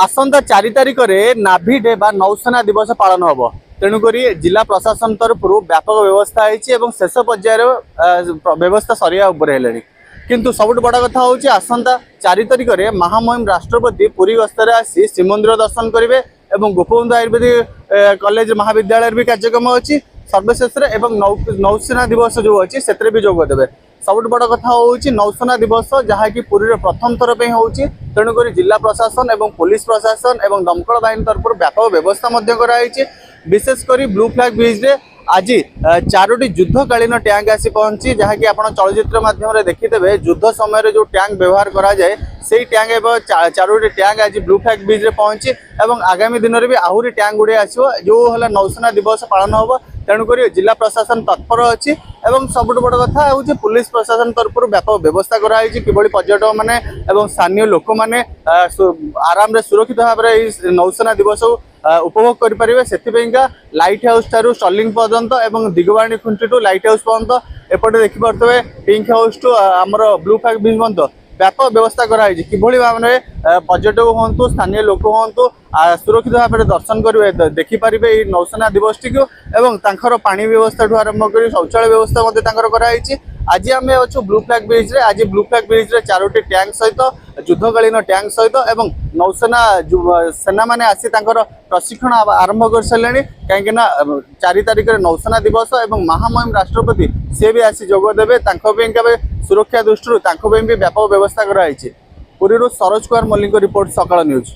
आसंता 4 तारिख में नाभी डे बा नौसेना दिवस पालन हम। तेणुक जिला प्रशासन तरफ व्यापक व्यवस्था होती शेष पर्यायर व्यवस्था सरिया है। किंतु सबुठ बड़ कथा हूँ आसंता 4 तारिख में महामहिम राष्ट्रपति पुरी गस्तर आसी श्रीमंदिर दर्शन करेंगे और गोपबंधु आयुर्वेदिक कॉलेज महाविद्यालय भी कार्यक्रम अच्छी सर्वशेष नौसेना दिवस जो अच्छी से भी जोगदेवे। सबुठ बड़ कथा हूँ नौसेना दिवस जहाँकि पुरी प्रथम थर पे हो। तेणुक जिला प्रशासन और पुलिस प्रशासन और दमकल बाहिनी तरफ व्यापक व्यवस्था कराई। विशेषकर ब्लू फ्लैग ब्रिज रे आज 4टी युद्धकालीन टैंक आसी पहुंची जहाँकि आप चलचित्र माध्यम देखिथे युद्ध समय जो टैंक व्यवहार करा जाए से टैंक एवं 4टी टैंक आज ब्लू फ्लैग ब्रिज रे पहुंची और आगामी दिन में भी आहरी टैंक गुड़े आसो जो है नौसेना दिवस पालन हम। तेणुक जिला प्रशासन तत्पर अच्छी और सबुठ बड़ कथा हूँ पुलिस प्रशासन तरफ व्यापक व्यवस्था कराई कि पर्यटक मैंने स्थानीय लोक मैंने आराम सुरक्षित भाव में नौसेना दिवस उपभोग करेंगे। से लाइट हाउस ठारू स्टर्लिंग पर्यंत और दिगवाणी खुंटी टू लाइट हाउस पर्यंत एपटे देखिपे पिंक हाउस टू आमर ब्लू फ्लैग ब्रिज पर्यंत व्यापक व्यवस्था कराई कि भाव में पर्यटक हूँ स्थानीय लोक हूँ सुरक्षित भाव में दर्शन करेंगे देखिपारे नौसेना दिवस टी और पानी व्यवस्था ठूँ आरंभ कर शौचालय व्यवस्था कराई। आज आम अच्छु ब्लू फ्लैग ब्रिज रे। आज ब्लू फ्लैग ब्रिज रे 4टी टैंक सहित युद्धकालीन टैंक सहित और नौसेना सेना मैंने आसी प्रशिक्षण आरंभ कर सारे कहीं 4 तारिख में नौसेना दिवस और महामहिम राष्ट्रपति सी भी आसी जोगदेवे। सुरक्षा दृष्टि भी व्यापक व्यवस्था कराई। पुरी सरोज कुमार मल्लिक रिपोर्ट सकाळ न्यूज।